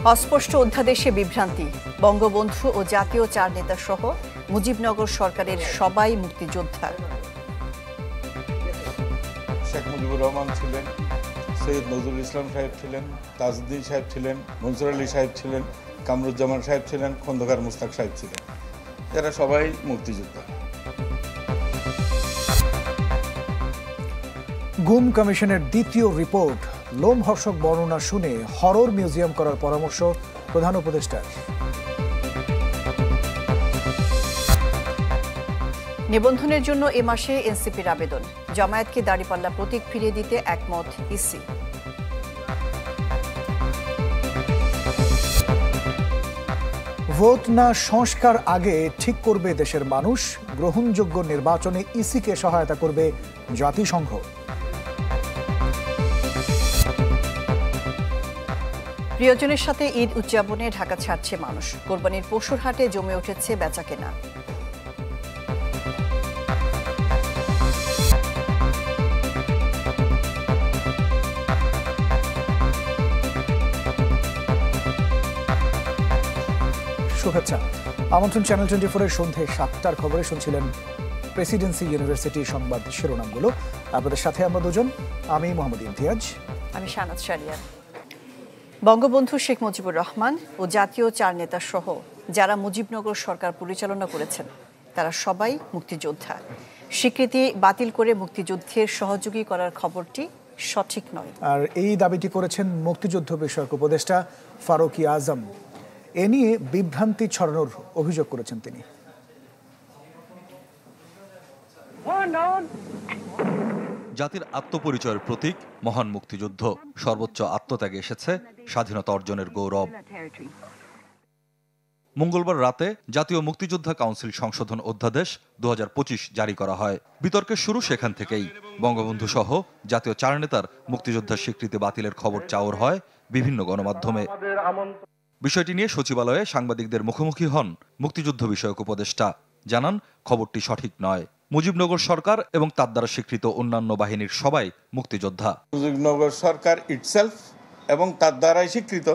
অস্পষ্ট অধ্যাদেশে বিভ্রান্তি, বঙ্গবন্ধু ও জাতীয় চার নেতা সহ মুজিবনগর সরকারের সবাই মুক্তিযোদ্ধা। শেখ মুজিবুর রহমান ছিলেন, সৈয়দ নজরুল ইসলাম সাহেব ছিলেন, তাজউদ্দিন সাহেব ছিলেন, মনসুর আলী সাহেব ছিলেন, কামরুজ্জামান সাহেব ছিলেন, খন্দকার মুস্তাক সাহেব ছিলেন। এরা সবাই মুক্তিযোদ্ধা। গুম কমিশনের দ্বিতীয় রিপোর্ট, লোমহর্ষক বর্ণনা শুনে হরর মিউজিয়াম করার পরামর্শ প্রধান উপদেষ্টার। নিবন্ধনের জন্য এ মাসে এনসিপির আবেদন, জামায়াতকে দাঁড়িপাল্লা প্রতীক ফিরিয়ে দিতে একমত ইসি। ভোট না সংস্কার আগে ঠিক করবে দেশের মানুষ, গ্রহণযোগ্য নির্বাচনে ইসিকে সহায়তা করবে জাতিসংঘ। প্রিয়জনের সাথে ঈদ উদযাপনে ঢাকা ছাড়ছে মানুষ, কোরবানির পশুর হাটে জমে উঠেছে বেচাকেনা। শুভেচ্ছা, আমন্ত্রণ চ্যানেল 24-এর সন্ধ্যে 7টার খবরে শুনছিলেন প্রেসিডেন্সি ইউনিভার্সিটি সংবাদ শিরোনামগুলো। আপনাদের সাথে আমরা দুজন, আমি মোহাম্মদ ইমতিয়াজ, আমি শানাত শারিয়ার। বঙ্গবন্ধু শেখ মুজিবুর রহমান ও জাতীয় চার নেতা সহ যারা মুজিবনগর সরকার পরিচালনা করেছেন তারা সবাই মুক্তিযোদ্ধা। স্বীকৃতি বাতিল করে মুক্তিযুদ্ধের সহযোগী করার খবরটি সঠিক নয়। আর এই দাবিটি করেছেন মুক্তিযুদ্ধ বিষয়ক উপদেষ্টা ফারুকী আজম। এ নিয়ে বিভ্রান্তি ছড়ানোর অভিযোগ করেছেন তিনি। জাতির আত্মপরিচয়ের প্রতীক মহান মুক্তিযুদ্ধ, সর্বোচ্চ আত্মত্যাগে এসেছে স্বাধীনতা অর্জনের গৌরব। মঙ্গলবার রাতে জাতীয় মুক্তিযোদ্ধা কাউন্সিল সংশোধন অধ্যাদেশ 2025 জারি করা হয়। বিতর্কের শুরু সেখান থেকেই। বঙ্গবন্ধু সহ জাতীয় চার নেতার মুক্তিযোদ্ধার স্বীকৃতি বাতিলের খবর চাউর হয় বিভিন্ন গণমাধ্যমে। বিষয়টি নিয়ে সচিবালয়ে সাংবাদিকদের মুখোমুখি হন মুক্তিযুদ্ধ বিষয়ক উপদেষ্টা। জানান, খবরটি সঠিক নয়। মুজিবনগর সরকার এবং তার দ্বারা স্বীকৃত অন্যান্য বাহিনীর সবাই মুক্তিযোদ্ধা। মুজিবনগর সরকার ইটসেলফ এবং তার দ্বারাই স্বীকৃত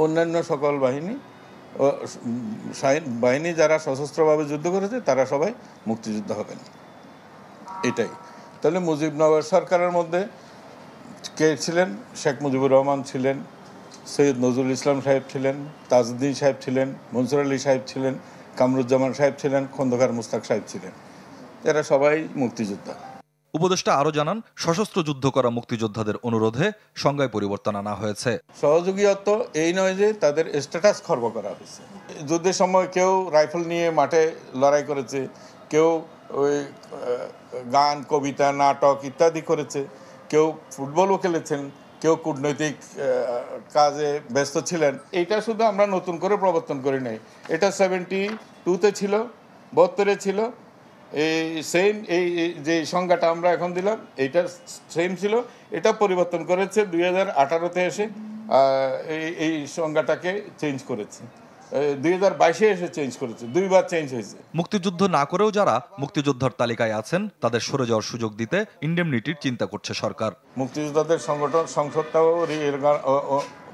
অন্যান্য সকল বাহিনী যারা সশস্ত্রভাবে যুদ্ধ করেছে তারা সবাই মুক্তিযোদ্ধা হবেন, এটাই। তাহলে মুজিবনগর সরকারের মধ্যে কে ছিলেন? শেখ মুজিবুর রহমান ছিলেন, সৈয়দ নজরুল ইসলাম সাহেব ছিলেন, তাজউদ্দিন সাহেব ছিলেন, মনসুর আলী সাহেব ছিলেন, কামরুজ্জামান সাহেব ছিলেন, খন্দকার মুস্তাক সাহেব ছিলেন। এরা সবাই মুক্তিযোদ্ধা। উপদেষ্টা আরো জানান, সশস্ত্র যুদ্ধ করা মুক্তিযোদ্ধাদের অনুরোধে সংজ্ঞায় পরিবর্তন আনা হয়েছে। সহযোগী অর্থ এই নয় যে তাদের স্ট্যাটাস খর্ব করা হয়েছে। যুদ্ধের সময় কেউ রাইফেল নিয়ে মাঠে লড়াই করেছে, কেউ ওই গান, কবিতা, নাটক ইত্যাদি করেছে, কেউ ফুটবলও খেলেছেন, কেউ কূটনৈতিক কাজে ব্যস্ত ছিলেন। এইটা শুধু আমরা নতুন করে প্রবর্তন করি নাই, এটা 72-তে ছিল, 72-এ ছিল। এই সেম এই যে সংজ্ঞাটা আমরা এখন দিলাম এইটা সেম ছিল, এটা পরিবর্তন করেছে 2018-তে এসে এই সংজ্ঞাটাকে চেঞ্জ করেছে। 2022-এ এসে চেঞ্জ করেছে, দুইবার চেঞ্জ হয়েছে। মুক্তিযুদ্ধ না করেও যারা মুক্তিযোদ্ধার তালিকায় আছেন তাদের সরে যাওয়ার সুযোগ দিতে ইন্ডেমনিটির চিন্তা করছে সরকার। মুক্তিযোদ্ধাদের সংসদটাও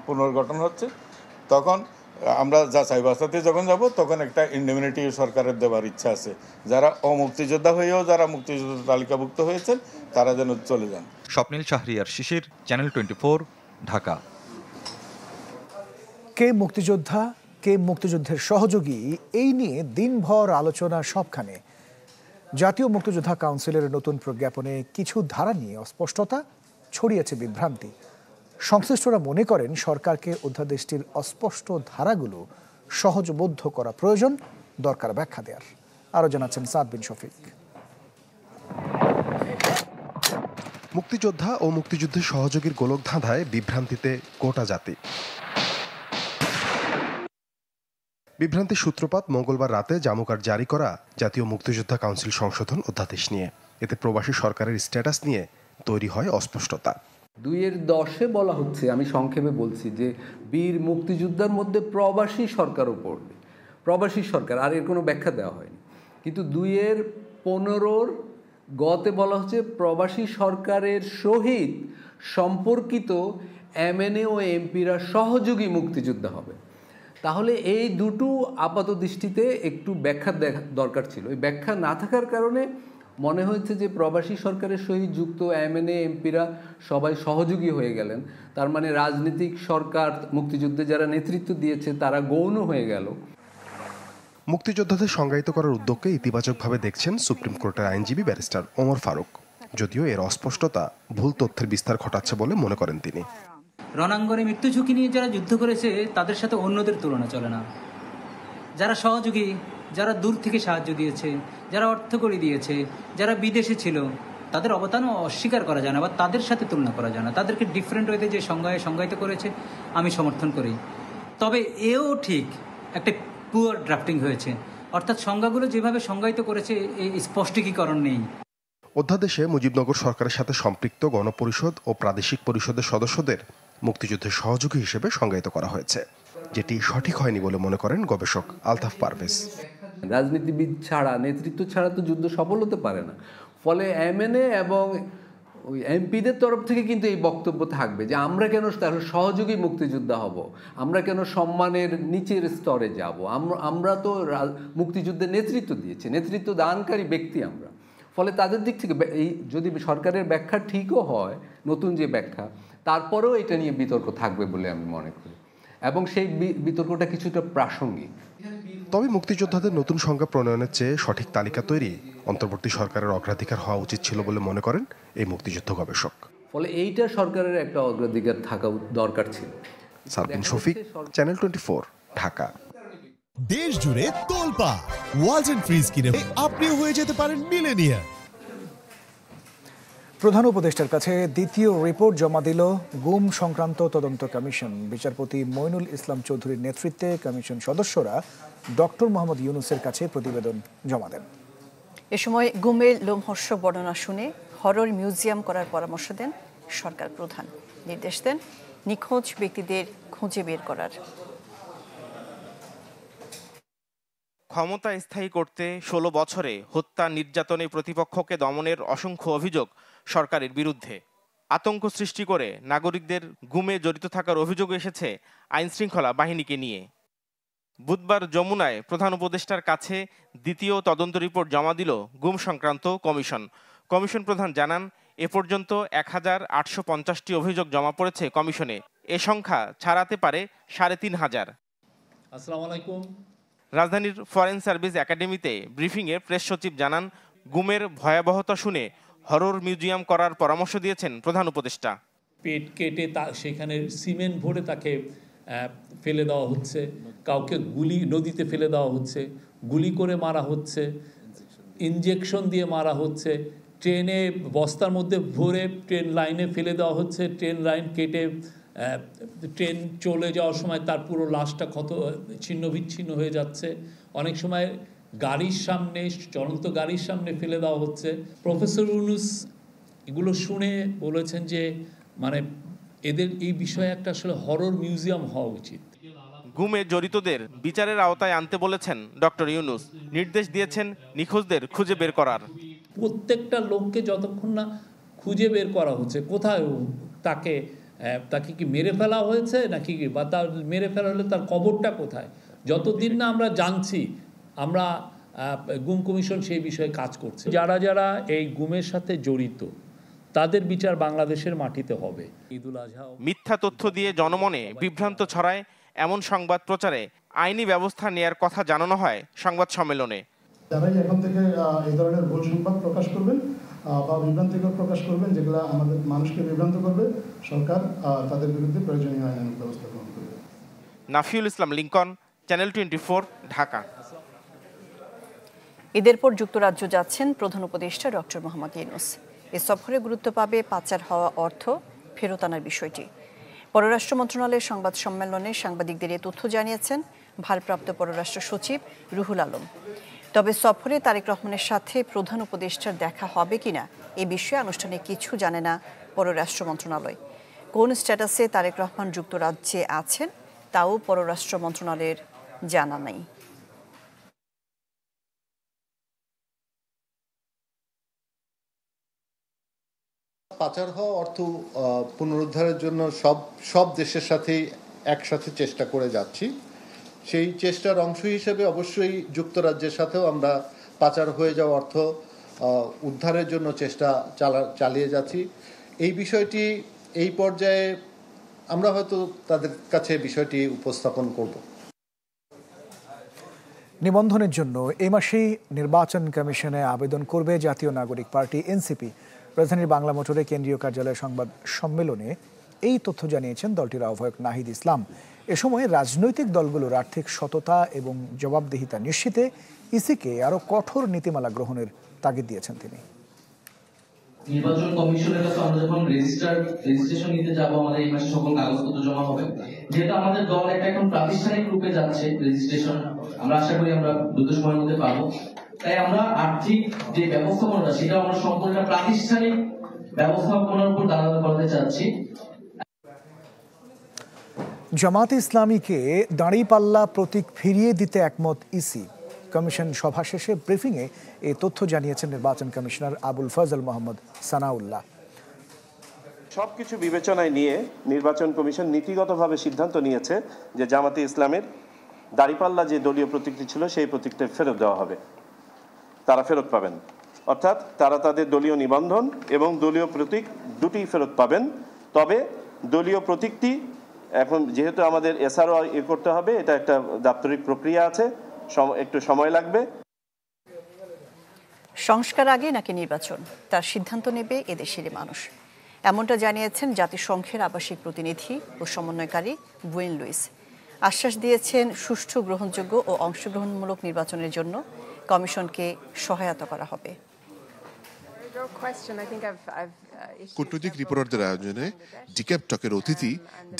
পুনর্গঠন হচ্ছে, তখন আমরা যাচাই বাছাইতে যখন যাব তখন একটা ইন্ডেমনিটি সরকারের দেওয়ার ইচ্ছা আছে। যারা অমুক্তিযোদ্ধা হয়েও যারা মুক্তিযোদ্ধা তালিকাভুক্ত হয়েছেন তারা যেন চলে যান। স্বপ্নিল শাহরিয়ার শিশির, চ্যানেল 24, ঢাকা। কে মুক্তিযোদ্ধা, কে মুক্তিযুদ্ধের সহযোগী, এই নিয়ে দিনভর আলোচনা সবখানে। জাতীয় মুক্তিযোদ্ধা কাউন্সিলের নতুন প্রজ্ঞাপনে কিছু ধারা নিয়ে অস্পষ্টতা ছড়িয়েছে বিভ্রান্তি। সংশ্লিষ্টরা মনে করেন সরকারকে অধ্যাদেশটির অস্পষ্ট ধারাগুলো সহজবোধ্য করা প্রয়োজন, দরকার ব্যাখ্যা দেওয়ার। আরো জানাচ্ছেন সাদ বিন শফিক। মুক্তিযোদ্ধা ও মুক্তিযুদ্ধের সহযোগীর গোলকধাঁধায় বিভ্রান্তিতে গোটা জাতি। বিভ্রান্তির সূত্রপাত মঙ্গলবার রাতে জামুকার জারি করা জাতীয় মুক্তিযোদ্ধা কাউন্সিল সংশোধন অধ্যাদেশ নিয়ে। এতে প্রবাসী সরকারের স্ট্যাটাস নিয়ে তৈরি হয় অস্পষ্টতা। 2-10 বলা হচ্ছে, আমি সংক্ষেপে বলছি, যে বীর মুক্তিযোদ্ধার মধ্যে প্রবাসী সরকারও পড়বে, প্রবাসী সরকার, আর এর কোনো ব্যাখ্যা দেওয়া হয়নি। কিন্তু 2-15 গতে বলা হচ্ছে প্রবাসী সরকারের সহিত সম্পর্কিত MNA ও এমপিরা সহযোগী মুক্তিযোদ্ধা হবে। তাহলে এই দুটো আপাত দৃষ্টিতে একটু ব্যাখ্যা দরকার ছিল। এই ব্যাখ্যা না থাকার কারণে মনে হয়েছে যে প্রবাসী সরকারের সহিত যুক্ত MNA এমপিরা সবাই সহযোগী হয়ে গেলেন। তার মানে রাজনৈতিক সরকার মুক্তিযুদ্ধে যারা নেতৃত্ব দিয়েছে তারা গৌণ হয়ে গেল। মুক্তিযোদ্ধাদের সংজ্ঞায়িত করার উদ্যোগকে ইতিবাচকভাবে দেখছেন সুপ্রিম কোর্টের আইনজীবী ব্যারিস্টার ওমর ফারুক, যদিও এর অস্পষ্টতা ভুল তথ্যের বিস্তার ঘটাচ্ছে বলে মনে করেন তিনি। রণাঙ্গনে মৃত্যু ঝুঁকি নিয়ে যারা যুদ্ধ করেছে তাদের সাথে অন্যদের তুলনা চলে না। যারা সহযোগী, যারা দূর থেকে সাহায্য দিয়েছে, যারা অর্থকড়ি দিয়েছে, যারা বিদেশে ছিল, তাদের অবদানও অস্বীকার করা যায় না বা তাদের সাথে তুলনা করা যায় না। তাদেরকে ডিফারেন্ট ওয়েতে যে সংজ্ঞায়িত করেছে আমি সমর্থন করি। তবে এও ঠিক একটা পুয়ার ড্রাফটিং হয়েছে, অর্থাৎ সংজ্ঞাগুলো যেভাবে সংজ্ঞায়িত করেছে এই স্পষ্টীকরণ নেই। অধ্যাদেশে মুজিবনগর সরকারের সাথে সম্পৃক্ত গণপরিষদ ও প্রাদেশিক পরিষদের সদস্যদের মুক্তিযুদ্ধের সহযোগী হিসেবে সংজ্ঞায়িত করা হয়েছে, যেটি সঠিক হয়নি বলে মনে করেন গবেষক আলতাফ পারভেজ। রাজনীতিবিদ ছাড়া, নেতৃত্ব ছাড়া তো যুদ্ধ সফল হতে পারে না। ফলে MNA এবং ওই এমপিদের তরফ থেকে কিন্তু এই বক্তব্য থাকবে যে আমরা কেন সহযোগী মুক্তিযোদ্ধা হব, আমরা কেন সম্মানের নিচের স্তরে যাব, আমরা তো মুক্তিযুদ্ধের নেতৃত্ব দিয়েছি, নেতৃত্ব দানকারী ব্যক্তি আমরা। ফলে তাদের দিক থেকে এই যদি সরকারের ব্যাখ্যা ঠিকও হয়, নতুন যে ব্যাখ্যা, তারপরেও এটা নিয়ে বিতর্ক থাকবে বলে আমি মনে করি, এবং সেই বিতর্কটা কিছুটা প্রাসঙ্গিক। তবে মুক্তিযোদ্ধাদের নতুন সংজ্ঞা প্রণয়নের চেয়ে সঠিক তালিকা তৈরি অন্তর্বর্তী সরকারের অগ্রাধিকার হওয়া উচিত ছিল বলে মনে করেন এই মুক্তিযুদ্ধ গবেষক। ফলে এইটা সরকারের একটা অগ্রাধিকার থাকা দরকার ছিল। সালবিন শফিক, চ্যানেল 24, ঢাকা। দেশ জুড়ে তোলপা ওয়ালটন ফ্রিজ কিনে আপনিও হয়ে যেতে পারেন মিলেনিয়ার। প্রধান উপদেষ্টার কাছে দ্বিতীয় রিপোর্ট জমা দিল গুম সংক্রান্ত তদন্ত কমিশন। বিচারপতি মইনুল ইসলাম চৌধুরীর নেতৃত্বে কমিশন সদস্যরা ডক্টর মোহাম্মদ ইউনূসের কাছে প্রতিবেদন জমা দেন। এ সময় গুমের লোমহর্ষক বর্ণনা শুনে হরর মিউজিয়াম করার পরামর্শ দেন সরকার প্রধান। নির্দেশ দেন নিখোঁজ ব্যক্তিদের খুঁজে বের করার। ক্ষমতা স্থায়ী করতে 16 বছরে হত্যা, নির্যাতনে প্রতিপক্ষকে দমনের অসংখ্য অভিযোগ সরকারের বিরুদ্ধে। আতঙ্ক সৃষ্টি করে নাগরিকদের গুমে জড়িত থাকার অভিযোগ এসেছে আইনশৃঙ্খলা বাহিনীকে নিয়ে। বুধবার যমুনায় প্রধান উপদেষ্টার কাছে দ্বিতীয় তদন্ত রিপোর্ট জমা দিল গুম সংক্রান্ত কমিশন। কমিশন প্রধান জানান, এ পর্যন্ত 1850টি অভিযোগ জমা পড়েছে কমিশনে। এ সংখ্যা ছাড়াতে পারে 3500। আসসালামু আলাইকুম। রাজধানীর ফরেন সার্ভিস একাডেমিতে ব্রিফিংয়ে প্রেস সচিব জানান, গুমের ভয়াবহতা শুনে হরর মিউজিয়াম করার পরামর্শ দিয়েছেন প্রধান উপদেষ্টা। পেট কেটে সেখানে সিমেন্ট ভরে তাকে ফেলে দেওয়া হচ্ছে, কাউকে নদীতে ফেলে দেওয়া হচ্ছে, গুলি করে মারা হচ্ছে, ইনজেকশন দিয়ে মারা হচ্ছে, ট্রেনে বস্তার মধ্যে ভরে ট্রেন লাইনে ফেলে দেওয়া হচ্ছে, ট্রেন লাইন কেটে ট্রেন চলে যাওয়ার সময় তার পুরো লাশটা ছিন্ন বিচ্ছিন্ন হয়ে যাচ্ছে। অনেক সময় গাড়ির সামনে, চলন্ত গাড়ির সামনে ফেলে দেওয়া হচ্ছে। প্রফেসর ইউনূস এগুলো শুনে বলেছেন যে মানে এদের এই বিষয়ে একটা আসলে হরর মিউজিয়াম হওয়া উচিত। গুমে জড়িতদের বিচারের আওতায় আনতে বলেছেন ডক্টর ইউনূস। নির্দেশ দিয়েছেন নিখোঁজদের খুঁজে বের করার। প্রত্যেকটা লোককে যতক্ষণ না খুঁজে বের করা হচ্ছে, কোথায় তাকে কি মেরে ফেলা হয়েছে নাকি, বা তার মেরে ফেলা হলে তার কবরটা কোথায়, যতদিন না আমরা জানছি, আমরা গুম কমিশন সেই বিষয়ে কাজ করছে। যারা যারা এই গুমের সাথে জড়িত তাদের বিচার বাংলাদেশের মাটিতে হবে। ঈদুল আজহা মিথ্যা তথ্য দিয়ে জনমনে বিভ্রান্ত ছড়ায় এমন সংবাদ প্রচারে আইনি ব্যবস্থা নেয়ার কথা জানানো হয় সংবাদ সম্মেলনে। যারাই এখন থেকে এই ধরনের ভুল সংবাদ প্রকাশ করবেন বা বিভ্রান্তিকর প্রকাশ করবেন, যেগুলো আমাদের মানুষকে বিভ্রান্ত করবে, সরকার তাদের বিরুদ্ধে প্রয়োজনীয় আইনানুগ ব্যবস্থা গ্রহণ করবে। নাফিউল ইসলাম লিংকন, চ্যানেল 24, ঢাকা। ঈদের পর যুক্তরাজ্য যাচ্ছেন প্রধান উপদেষ্টা ডক্টর মোহাম্মদ ইউনূস। এ সফরে গুরুত্ব পাবে পাচার হওয়া অর্থ ফেরত আনার বিষয়টি। পররাষ্ট্র মন্ত্রণালয়ের সংবাদ সম্মেলনে সাংবাদিকদের এ তথ্য জানিয়েছেন ভারপ্রাপ্ত পররাষ্ট্র সচিব রুহুল আলম। তবে সফরে তারেক রহমানের সাথে প্রধান উপদেষ্টার দেখা হবে কিনা এ বিষয়ে আনুষ্ঠানিক কিছু জানে না পররাষ্ট্র মন্ত্রণালয়। কোন স্ট্যাটাসে তারেক রহমান যুক্তরাজ্যে আছেন তাও পররাষ্ট্র মন্ত্রণালয়ের জানা নেই। পাচার হওয়া অর্থ পুনরুদ্ধারের জন্য সব দেশের সাথেই একসাথে চেষ্টা করে যাচ্ছি। সেই চেষ্টার অংশ হিসেবে অবশ্যই যুক্তরাজ্যের সাথেও আমরা পাচার হয়ে যাওয়া অর্থ উদ্ধারের জন্য চেষ্টা চালিয়ে যাচ্ছি। এই বিষয়টি এই পর্যায়ে আমরা হয়তো তাদের কাছে বিষয়টি উপস্থাপন করব। নিবন্ধনের জন্য এই মাসেই নির্বাচন কমিশনে আবেদন করবে জাতীয় নাগরিক পার্টি এনসিপি। রাজধানীর বাংলা মোটরে কেন্দ্রীয় কার্যালয়ে সংবাদ সম্মেলনে এই তথ্য জানিয়েছেন দলটির আহ্বায়ক নাহিদ ইসলাম। এ সময় রাজনৈতিক দলগুলোর আর্থিক সততা এবং জবাবদিহিতা নিশ্চিতে ইসিকে আরও কঠোর নীতিমালা গ্রহণের তাগিদ দিয়েছেন তিনি। নির্বাচন কমিশনের কাছে আমরা যখন রেজিস্ট্রেশন নিতে যাব, আমাদের এই মাসে সকল কাগজপত্র জমা হবে। যেহেতু আমাদের দল একটা এখন প্রাতিষ্ঠানিক রূপে যাচ্ছে রেজিস্ট্রেশন, আমরা আশা করি আমরা দ্রুত সময়ের মধ্যে পাবো। তাই আমরা আর্থিক যে ব্যবস্থাপনাটা সেটা আমরা সম্পূর্ণ প্রাতিষ্ঠানিক ব্যবস্থাপনার উপর দাঁড়াতে করতে চাচ্ছি। জামাতে ইসলামীকে দাঁড়িপাল্লা প্রতীক ফিরিয়ে দিতে একমত ইসি। কমিশন সভা শেষে ব্রিফিংয়ে এই তথ্য জানিয়েছেন নির্বাচন কমিশনার আবুল ফজল মোহাম্মদ সানাউল্লাহ। সবকিছু বিবেচনায় নিয়ে নির্বাচন কমিশন নীতিগতভাবে সিদ্ধান্ত নিয়েছে যে জামাতে ইসলামের দাঁড়িপাল্লা যে দলীয় প্রতীকটি ছিল সেই প্রতীকটা ফেরত দেওয়া হবে, তারা ফেরত পাবেন। অর্থাৎ তারা তাদের দলীয় নিবন্ধন এবং দলীয় প্রতীক দুটি ফেরত পাবেন। তবে দলীয় প্রতীকটি এখন যেহেতু আমাদের এসআরও করতে হবে, এটা একটা দাপ্তরিক প্রক্রিয়া আছে, একটু সময় লাগবে। সংস্কার আগে নাকি নির্বাচন, তার সিদ্ধান্ত নেবে এদেশের মানুষ, এমনটা জানিয়েছেন জাতিসংঘের আবাসিক প্রতিনিধি ও সমন্বয়কারী গুয়েন লুইস। আশ্বাস দিয়েছেন সুষ্ঠু, গ্রহণযোগ্য ও অংশগ্রহণমূলক নির্বাচনের জন্য কমিশনকে সহায়তা করা হবে। কূটনৈতিক রিপোর্টারদের আয়োজনে ডিক্যাপ টকের অতিথি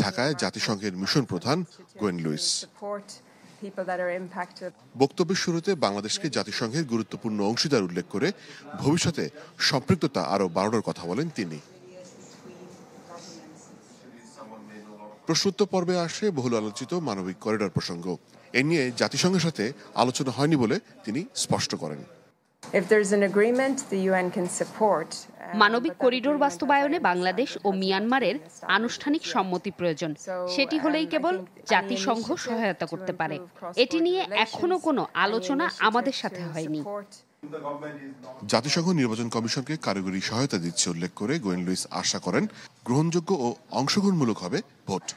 ঢাকায় জাতিসংঘের মিশন প্রধান গুয়েন লুইস। বক্তব্যের শুরুতে বাংলাদেশকে জাতিসংঘের গুরুত্বপূর্ণ অংশীদার উল্লেখ করে ভবিষ্যতে সম্পৃক্ততা আরও বাড়ানোর কথা বলেন তিনি। প্রশ্নোত্তর পর্বে আসে বহুল আলোচিত মানবিক করিডর প্রসঙ্গ। এ নিয়ে জাতিসংঘের সাথে আলোচনা হয়নি বলে তিনি স্পষ্ট করেন। মানবিক করিডোর বাস্তবায়নে বাংলাদেশ ও মিয়ানমারের আনুষ্ঠানিক সম্মতি প্রয়োজন। সেটি হলেই কেবল জাতিসংঘ সহায়তা করতে পারে। এটি নিয়ে এখনো কোনো আলোচনা আমাদের সাথে হয়নি। জাতিসংঘ নির্বাচন কমিশনকে কারিগরি সহায়তা দিচ্ছে উল্লেখ করে গোয়েন লুইস আশা করেন গ্রহণযোগ্য ও অংশগ্রহণমূলক হবে ভোট।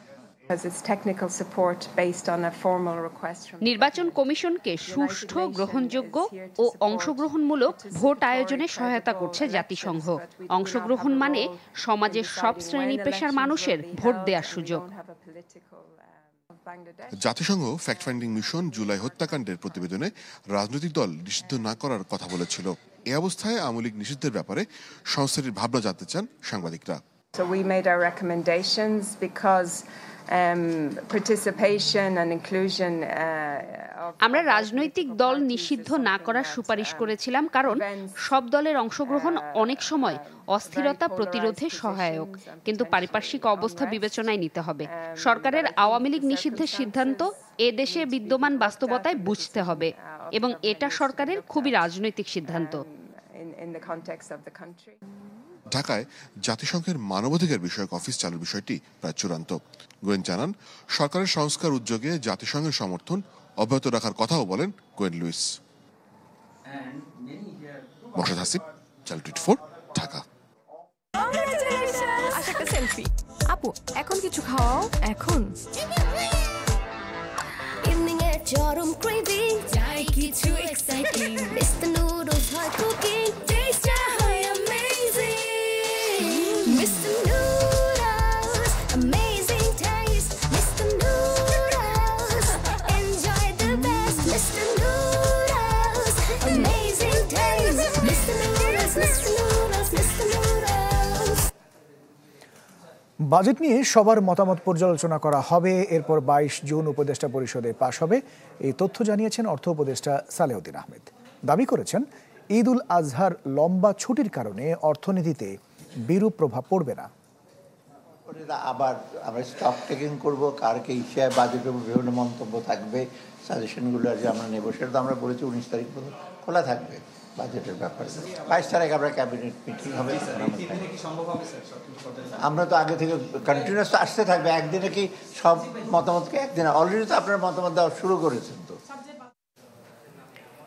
নির্বাচন কমিশনকে সুষ্ঠু, গ্রহণযোগ্য ও অংশগ্রহণমূলক ভোট আয়োজনে সহায়তা করছে জাতিসংঘ। অংশগ্রহণ মানে সমাজের সব শ্রেণী পেশার মানুষের ভোট দেওয়ার সুযোগ। জাতিসংঘ ফ্যাক্ট ফাইন্ডিং মিশন জুলাই হত্যাকাণ্ডের প্রতিবেদনে রাজনৈতিক দল নিষিদ্ধ না করার কথা বলেছিল। এই অবস্থায় আওয়ামী লীগ নিষিদ্ধের ব্যাপারে সংস্থাটির ভাবনা জানতে চান সাংবাদিকরা। আমরা রাজনৈতিক দল নিষিদ্ধ না করার সুপারিশ করেছিলাম, কারণ সব দলের অংশগ্রহণ অনেক সময় অস্থিরতা প্রতিরোধে সহায়ক, কিন্তু পারিপার্শ্বিক অবস্থা বিবেচনায় নিতে হবে। সরকারের আওয়ামী লীগ নিষিদ্ধের সিদ্ধান্ত এ দেশে বিদ্যমান বাস্তবতায় বুঝতে হবে এবং এটা সরকারের খুবই রাজনৈতিক সিদ্ধান্ত। ঢাকায় জাতিসংঘের মানবাধিকার বিষয়ক অফিস চালুর বিষয়টি প্রায় চূড়ান্ত। গোয়েন জানান সরকারের সংস্কার উদ্যোগে জাতিসংঘের সমর্থন অব্যাহত রাখার কথাও বলেন Gwyn Lewis. Morshed Hasib, channel 24, Dhaka. আপু এখন কিছু খাওয়াও। এখন ইভিনিং এর চরম ক্রেভিং, চাই কিছু এক্সাইটিং। মিস্টার নুডলস হয় কুকিং, টেস্ট হয় amazing. Mister noodles, amazing test. Mister noodles, enjoy the best. Mister noodles, amazing test. Mister noodles, mister noodles, mister noodles. Budget নিয়ে সবার মতামত পর্যালোচনা করা হবে, এরপর 22 জুন উপদেষ্টা পরিষদে পাশ হবে। এই তথ্য জানিয়েছেন অর্থ উপদেষ্টা সালেউদ্দিন আহমেদ। দাবি করেছেন ঈদ উল আজহার লম্বা ছুটির কারণে অর্থনীতিতে বিরূপ প্রভাব পড়বে না। আবার আমরা স্টক টেকিং করবো, কার কে হিসাবে বাজেটের বিভিন্ন মন্তব্য থাকবে, সাজেশনগুলো যে আমরা নেব, সেটা তো আমরা বলেছি 19 তারিখ পর্যন্ত খোলা থাকবে। বাজেটের ব্যাপারে 22 তারিখ আমরা ক্যাবিনেট মিটিং হবে। আমরা তো আগে থেকে কন্টিনিউয়াস তো আসতে থাকবে, একদিনে কি সব মতামতকে একদিনে অলরেডি তো আপনার মতামত দেওয়া শুরু করেছেন। তো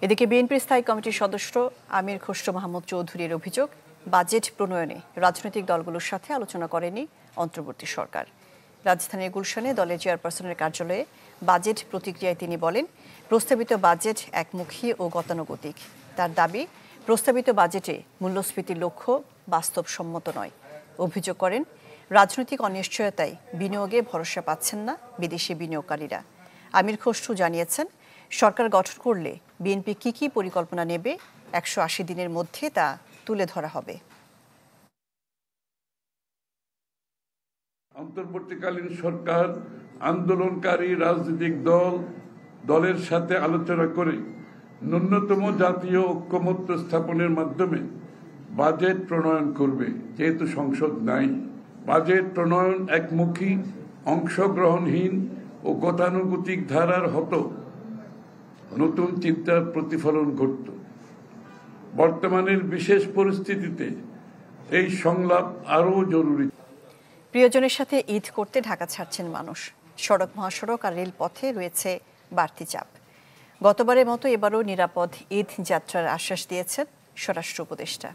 এদিকে বিএনপির স্থায়ী কমিটির সদস্য আমির খসরু মাহমুদ চৌধুরীর অভিযোগ, বাজেট প্রণয়নে রাজনৈতিক দলগুলোর সাথে আলোচনা করেনি অন্তর্বর্তী সরকার। রাজধানীর গুলশানে দলের চেয়ারপারসনের কার্যালয়ে বাজেট প্রতিক্রিয়ায় তিনি বলেন, প্রস্তাবিত বাজেট একমুখী ও গতানুগতিক। তার দাবি, প্রস্তাবিত বাজেটে মূল্যস্ফীতির লক্ষ্য বাস্তবসম্মত নয়। অভিযোগ করেন, রাজনৈতিক অনিশ্চয়তায় বিনিয়োগে ভরসা পাচ্ছেন না বিদেশি বিনিয়োগকারীরা। আমির খসরু জানিয়েছেন, সরকার গঠন করলে বিএনপি কি পরিকল্পনা নেবে 180 দিনের মধ্যে তা তুলে ধরা হবে। অন্তর্বর্তীকালীন সরকার আন্দোলনকারী রাজনৈতিক দলের সাথে আলোচনা করে ন্যূনতম জাতীয় ঐক্যমত্য স্থাপনের মাধ্যমে বাজেট প্রণয়ন করবে। যেহেতু সংসদ নাই, বাজেট প্রণয়ন একমুখী, অংশগ্রহণহীন ও গতানুগতিক ধারার হতো নতুন চিন্তার প্রতিফলন ঘটত। বর্তমানের বিশেষ পরিস্থিতিতে এই সংলাপ আরও জরুরি। প্রিয়জনের সাথে ঈদ করতে ঢাকা ছাড়ছেন মানুষ। সড়ক, মহাসড়ক আর রেলপথে রয়েছে বাড়তি চাপ। গতবারের মতো এবারও নিরাপদ ঈদ যাত্রার আশ্বাস দিয়েছেন স্বরাষ্ট্র উপদেষ্টা।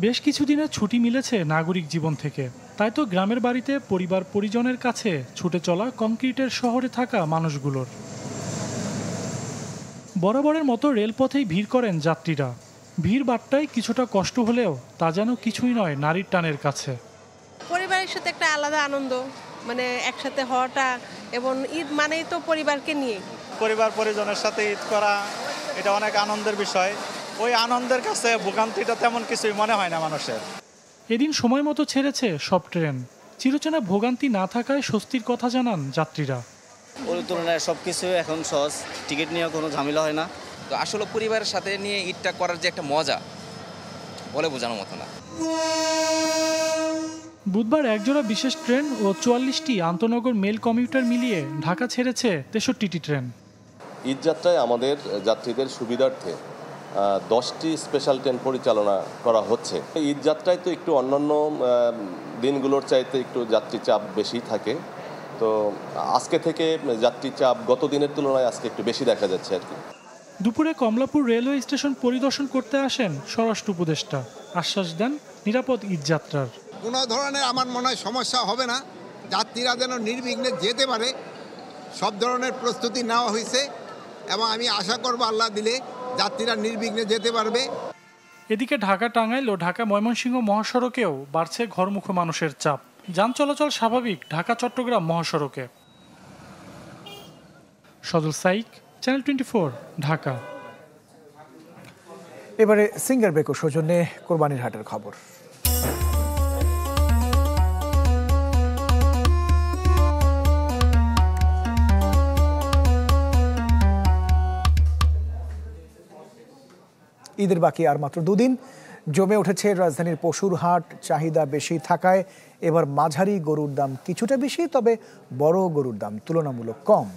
বেশ কিছুদিনের ছুটি মিলেছে নাগরিক জীবন থেকে, তাই তো গ্রামের বাড়িতে পরিবার পরিজনের কাছে ছুটে চলা কংক্রিটের শহরে থাকা মানুষগুলোর। বরাবরের মতো রেলপথেই ভিড় করেন যাত্রীরা। ভিড় বাড়টায় কিছুটা কষ্ট হলেও তা যেন কিছুই নয় নারীর টানের কাছে। পরিবারের সাথে একটা আলাদা আনন্দ, মানে একসাথে হওয়াটা, এবং ঈদ মানেই তো পরিবারকে নিয়ে। পরিবার পরিজনের সাথে ঈদ করা এটা অনেক আনন্দের বিষয়। ওই আনন্দের কাছে ভোগান্তিটা তেমন কিছুই মনে হয় না মানুষের। এদিন সময় মতো ছেড়েছে সব ট্রেন। চিরচেনা ভোগান্তি না থাকায় স্বস্তির কথা জানান যাত্রীরা। ওই তুলনায় সবকিছু এখন সহজ, টিকিট নিয়ে কোনো ঝামেলা হয় না। তো আসলে পরিবারের সাথে নিয়ে ঈদটা করার যে একটা মজা বলে বোঝানোর মতো না। বুধবার একজোড়া বিশেষ ট্রেন ও 44টি আন্তনগর মেল কমিউটার মিলিয়ে ঢাকা ছেড়েছে 63টি ট্রেন। ঈদ যাত্রায় আমাদের যাত্রীদের সুবিধার্থে 10টি স্পেশাল ট্রেন পরিচালনা করা হচ্ছে। ঈদ যাত্রায় তো একটু অন্যান্য দিনগুলোর চাইতে একটু যাত্রী চাপ বেশি থাকে, তো আজকে থেকে যাত্রী চাপ গত দিনের তুলনায় আজকে একটু বেশি দেখা যাচ্ছে আর কি। দুপুরে কমলাপুর রেলওয়ে স্টেশন পরিদর্শন করতে আসেন স্বরাষ্ট্র উপদেষ্টা। আশ্বাস দেন নিরাপদ ঈদ যাত্রার। কোনো ধরনের আমার মনে হয় সমস্যা হবে না, যাত্রীরা যেন নির্বিঘ্নে যেতে পারে সব ধরনের প্রস্তুতি নেওয়া হয়েছে, এবং আমি আশা করব আল্লাহ দিলে যাত্রীরা নির্বিঘ্নে যেতে পারবে। এদিকে ঢাকা টাঙ্গাইল ও ঢাকা ময়মনসিংহ মহাসড়কেও বাড়ছে ঘরমুখো মানুষের চাপ। যান চলাচল স্বাভাবিক ঢাকা চট্টগ্রাম মহাসড়কে। সজল সাইক, চ্যানেল 24, ঢাকা। এবারে সিঙ্গার বেকো সৌজন্যে কোরবানির হাটের খবর। ঈদের বাকি আর মাত্র 2 দিন। জমে উঠেছে রাজধানীর পশুর হাট। চাহিদা বেশি থাকায় এবার মাঝারি গরুর দাম কিছুটা বেশি, তবে বড় গরুর দাম তুলনামূলক কম।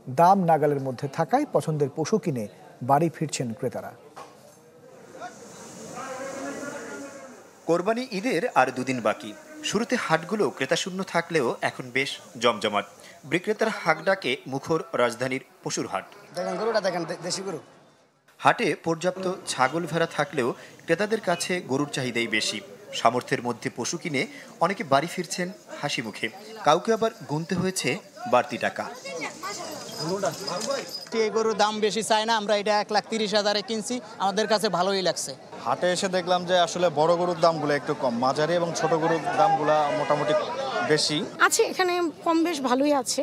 দাম নাগালের মধ্যে থাকায় পছন্দের পশু কিনে বাড়ি ফিরছেন ক্রেতারা। কোরবানি ঈদের আর 2 দিন বাকি। শুরুতে হাটগুলো ক্রেতাশূন্য থাকলেও এখন বেশ জমজমাট। বিক্রেতার হাঁক ডাকে মুখর রাজধানীর পশুর হাট। দেখেন গরুটা, দেখেন দেশি গরু। হাটে পর্যাপ্ত ছাগল ভেড়া থাকলেও ক্রেতাদের কাছে গরুর চাহিদাই বেশি। সামর্থ্যের মধ্যে পশু কিনে অনেকে বাড়ি ফিরছেন হাসি মুখে, কাউকে আবার গুনতে হয়েছে বাড়তি টাকা। এই গরুর দাম বেশি চাই না, আমরা এটা 1,30,000-এ কিনছি, আমাদের কাছে ভালোই লাগছে। হাটে এসে দেখলাম যে আসলে বড় গরুর দামগুলো একটু কম, মাঝারি এবং ছোট গরুর দামগুলো মোটামুটি বেশি আছে। এখানে কম বেশ ভালোই আছে,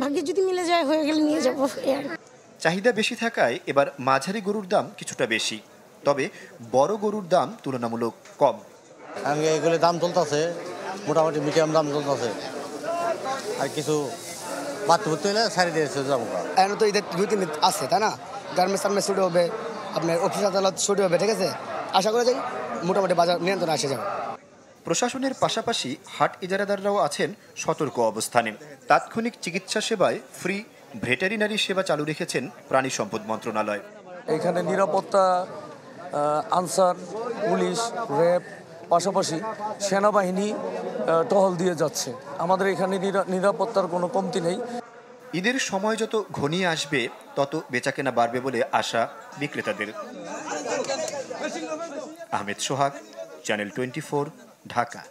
ভাগ্যে যদি মিলে যায় হয়ে গেলে নিয়ে যাবো। চাহিদা বেশি থাকায় এবার মাঝারি গরুর দাম কিছুটা বেশি, তবে বড় গরুর দাম তুলনামূলক কম। এগুলো দাম চলতেছে মোটামুটি মিডিয়াম দাম চলতেছে, আর কিছু বাড়তে ভর্তি হলে সারি দিয়েছে যাবো। এখন তো ঈদের 2-3 দিন আছে, তাই না? গার্মেন্টস টার্মেন্টস ছুটি হবে, আপনার অফিস আদালত ছুটি হবে, ঠিক আছে? আশা করা যায় মোটামুটি বাজার নিয়ন্ত্রণে আসে যাবে। প্রশাসনের পাশাপাশি হাট ইজারাদাররাও আছেন সতর্ক অবস্থানে। তাৎক্ষণিক চিকিৎসা সেবায় ফ্রি ভেটেরিনারি সেবা চালু রেখেছেন প্রাণী সম্পদ মন্ত্রণালয়। এখানে নিরাপত্তা, আনসার, পুলিশ, র্যাব, পাশাপাশি সেনাবাহিনী টহল দিয়ে যাচ্ছে। আমাদের এখানে নিরাপত্তার কোনো কমতি নেই। ঈদের সময় যত ঘনিয়ে আসবে তত বেচাকেনা বাড়বে বলে আশা বিক্রেতাদের। আহমেদ সোহাগ, চ্যানেল 24, ঢাকা।